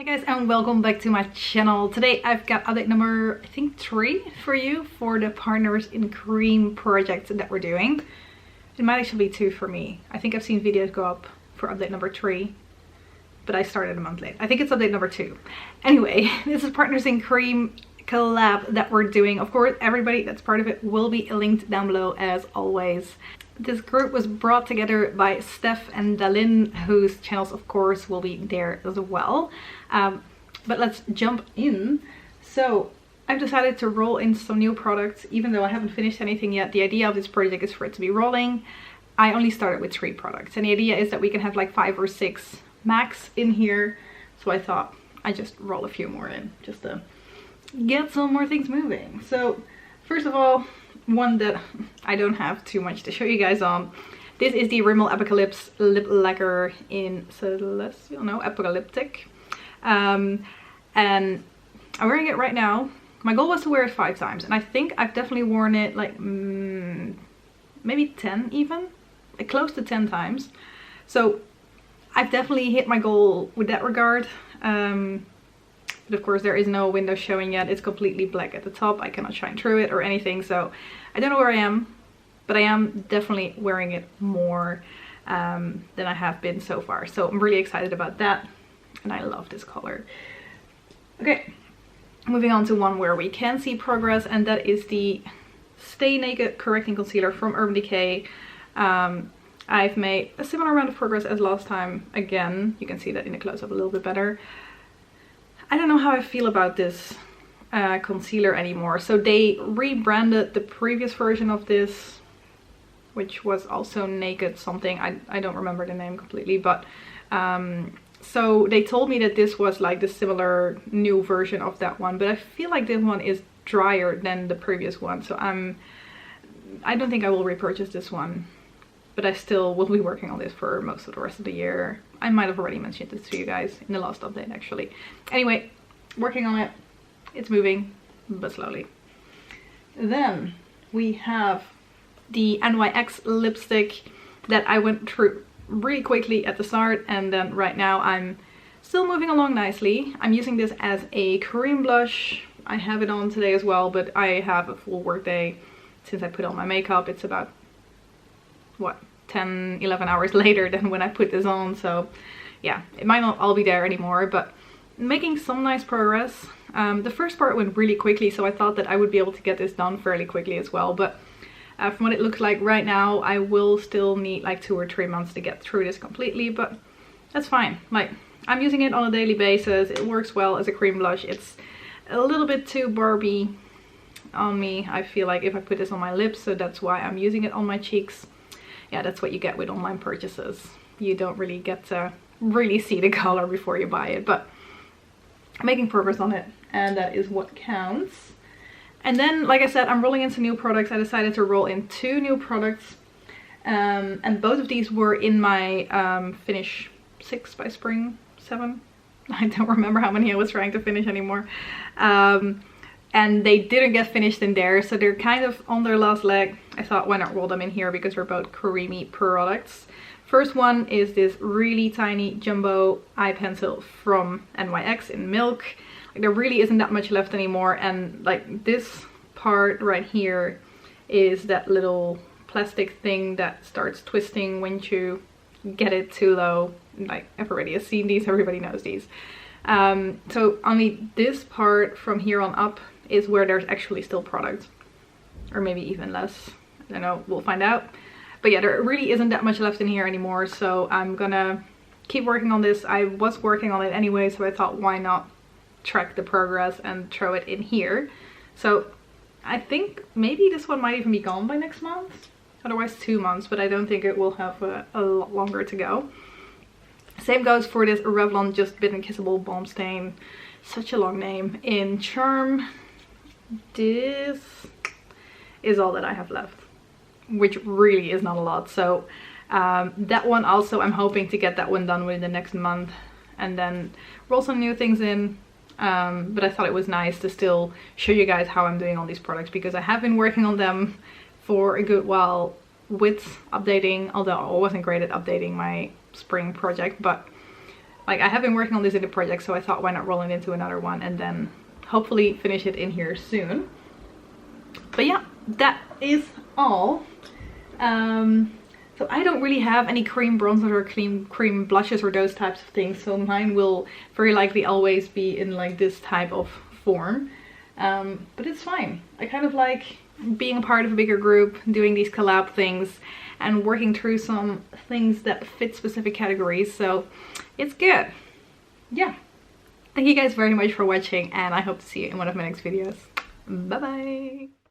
Hi guys, and welcome back to my channel. Today I've got update number, I think 3 for you for the Partners in Cream project that we're doing. It might actually be 2 for me. I think I've seen videos go up for update number 3, but I started a month late. I think it's update number 2. Anyway, this is Partners in Cream collab that we're doing. Of course, everybody that's part of it will be linked down below as always. This group was brought together by Steph and DaLin, whose channels of course will be there as well. But let's jump in. So I've decided to roll in some new products, even though I haven't finished anything yet. The idea of this project is for it to be rolling. I only started with 3 products, and the idea is that we can have like 5 or 6 max in here. So I thought I'd just roll a few more in just to get some more things moving. So first of all, one that I don't have too much to show you guys on. This is the Rimmel Apocalips lip lacquer in Celestial, no, Apocaliptic. And I'm wearing it right now. My goal was to wear it 5 times, and I think I've definitely worn it like maybe 10 even, like close to 10 times. So I've definitely hit my goal with that regard. But of course there is no window showing yet. It's completely black at the top. I cannot shine through it or anything, so I don't know where I am, but I am definitely wearing it more than I have been so far. So I'm really excited about that, and I love this color. Okay, moving on to one where we can see progress, and that is the Stay Naked Correcting Concealer from Urban Decay. I've made a similar amount of progress as last time. Again, you can see that in the close-up a little bit better. I don't know how I feel about this concealer anymore. So they rebranded the previous version of this, which was also Naked something. I don't remember the name completely, but so they told me that this was like the similar new version of that one, but I feel like this one is drier than the previous one. So I don't think I will repurchase this one, but I still will be working on this for most of the rest of the year. I might have already mentioned this to you guys in the last update actually. Anyway, working on it. It's moving, but slowly. Then we have the NYX Lipstick that I went through really quickly at the start, and then right now I'm still moving along nicely. I'm using this as a cream blush. I have it on today as well, but I have a full work day since I put on my makeup. It's about, what, 10-11 hours later than when I put this on, so yeah, it might not all be there anymore, but making some nice progress. The first part went really quickly, so I thought that I would be able to get this done fairly quickly as well, but from what it looks like right now, I will still need like 2 or 3 months to get through this completely, but that's fine. Like, I'm using it on a daily basis. It works well as a cream blush. It's a little bit too Barbie on me, I feel like, if I put this on my lips, so that's why I'm using it on my cheeks. Yeah, that's what you get with online purchases. You don't really get to really see the color before you buy it, but I'm making progress on it, and that is what counts. And then, like I said, I'm rolling into new products. I decided to roll in 2 new products, and both of these were in my finish 6 by spring 7. I don't remember how many I was trying to finish anymore. And they didn't get finished in there, so they're kind of on their last leg. I thought, why not roll them in here, because they're both creamy products. First one is this really tiny jumbo eye pencil from NYX in Milk. Like, there really isn't that much left anymore, and like this part right here is that little plastic thing that starts twisting when you get it too low. Like, everybody has seen these, everybody knows these. So only this part from here on up is where there's actually still product, or maybe even less. I don't know, we'll find out. But yeah, there really isn't that much left in here anymore, so I'm gonna keep working on this. I was working on it anyway, so I thought, why not track the progress and throw it in here. So I think maybe this one might even be gone by next month, otherwise 2 months, but I don't think it will have a lot longer to go. Same goes for this Revlon Just Bitten Kissable Balm Stain, such a long name, in Charm. This is all that I have left, which really is not a lot. So that one also, I'm hoping to get that one done within the next month, and then roll some new things in. But I thought it was nice to still show you guys how I'm doing on these products, because I have been working on them for a good while with updating, although I wasn't great at updating my spring project, but Like, I have been working on this in the project, so I thought why not roll it into another one and then hopefully finish it in here soon. But yeah, that is all. So I don't really have any cream bronzers or cream blushes or those types of things, so mine will very likely always be in like this type of form. But it's fine. I kind of like being a part of a bigger group, doing these collab things and working through some things that fit specific categories, so it's good. Yeah, thank you guys very much for watching, and I hope to see you in one of my next videos. Bye bye.